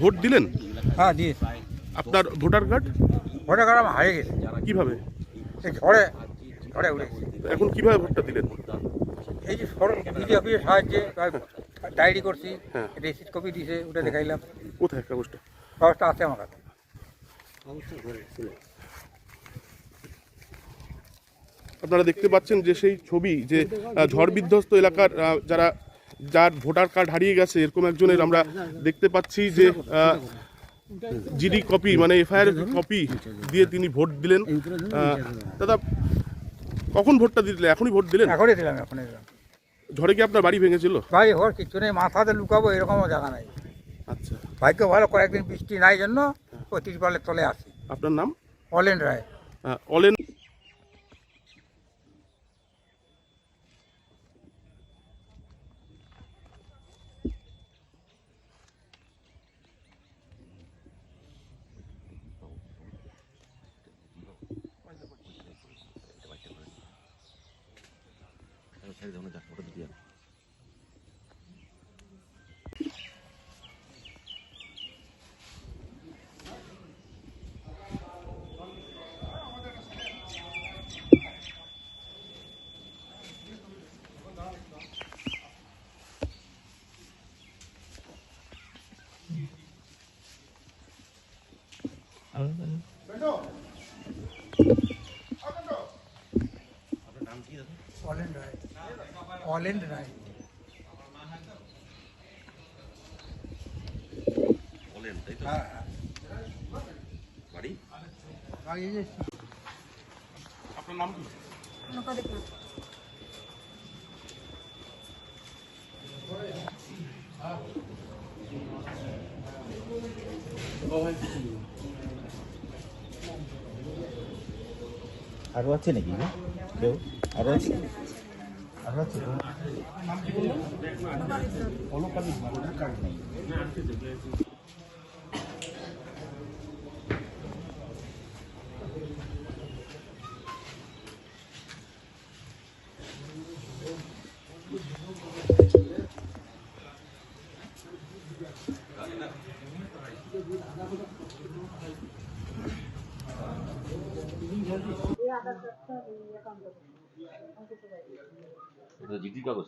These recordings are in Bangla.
ভোট দিলেন? হ্যাঁ দিয়ে। আপনার ভোটার কার্ড? ভোটার কার্ড আমার হারিয়ে গেছে। কিভাবে? এই ঝড়ে ঝড়ে উড়ে গেছে। এখন কিভাবে ভোটটা দিলেন? এই যে বিডি অফিসের সাহায্যে ডায়েরি করছি, হ্যাঁ। রিসিট কপি দিয়েছে, ওটা দেখাইলাম। কোথায় কাগজটা? কাগজটা আছে আমার কাছে। আপনারা দেখতে পাচ্ছেন যে সেই ছবি যে ঝড় বিধ্বস্ত এলাকার যার ভোটার কার্ড হারিয়ে গেছে এরকম একজনের আমরা দেখতে পাচ্ছি যে জিডি কপি মানে এফআইআর কপি দিয়ে তিনি ভোট দিলেন। দাদা কখন ভোটটা দিলেন? এখনই ভোট দিলেন? এখনই দিলাম, এখনই দিলাম। ঝড়ে কি আপনার বাড়ি ভেঙেছিল? ভাই ওর কিছু নেই, মাথাতে লুকাবো এরকমও জায়গা নাই। আচ্ছা, ভাগ্য ভালো, কয়েকদিন বৃষ্টি নাই জন্য ওই তিরপালের তলে আসি। আপনার নাম? অলেন রায়। অলেন। অলেন রায়। অলেন রায়। হ্যাঁ হ্যাঁ। আপনার নাম কি? আরো আছে নাকি কেউ? আরো আছে? আরো আছে? জিডি কাগজ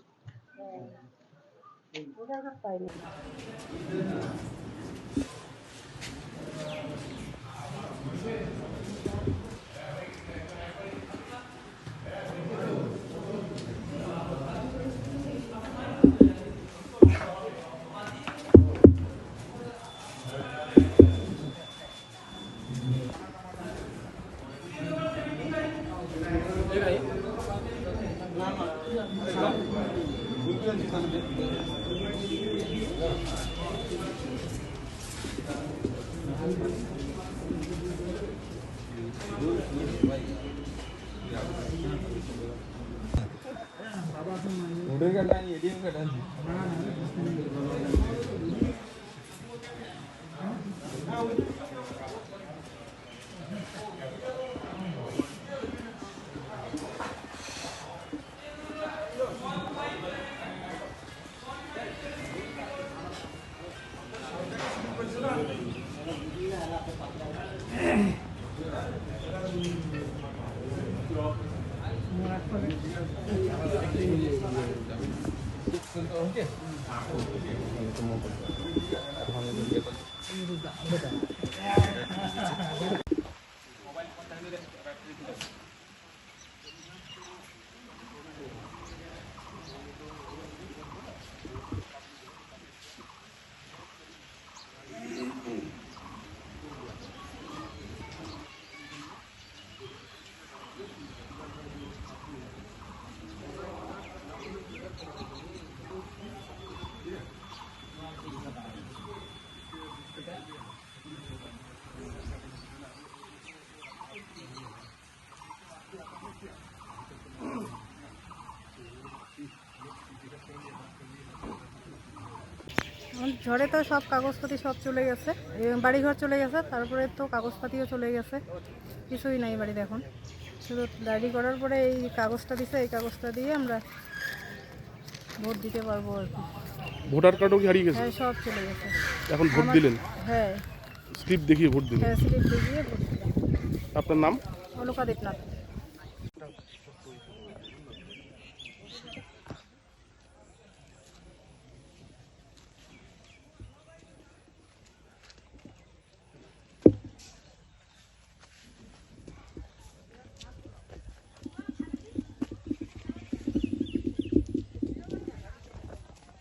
udah katanya dia katanya. আমার ঝড়ে তো সব কাগজপাতি সব চলে গেছে, বাড়িঘর চলে গেছে, তারপরে তো কাগজপাতিও চলে গেছে, কিছুই নাই বাড়িতে এখন। শুধু ডায়েরি করার পরে এই কাগজটা দিছে, এই কাগজটা দিয়ে আমরা ভোট দিতে পারবো আর কি। ভোটার কার্ডও কি হারিয়ে গেছে? হ্যাঁ, সব চলে গেছে। এখন ভোট আমার- দিলেন, হ্যাঁ, স্লিপ দেখিয়ে ভোট দিলেন। হ্যাঁ, স্লিপ দিয়ে ভোট দিলাম। আপনার নাম? অলকা দেবনাথ।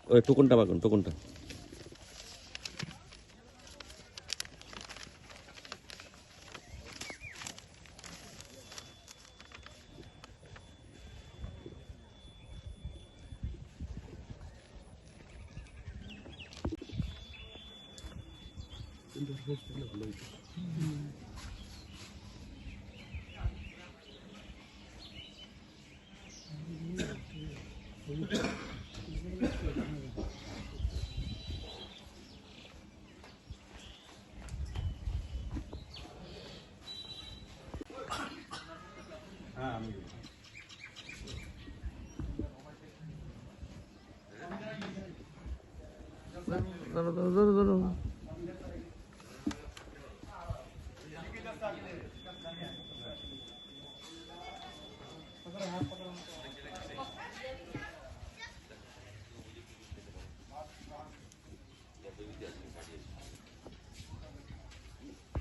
ওই টোকনটা পাবেন, টোকনটা।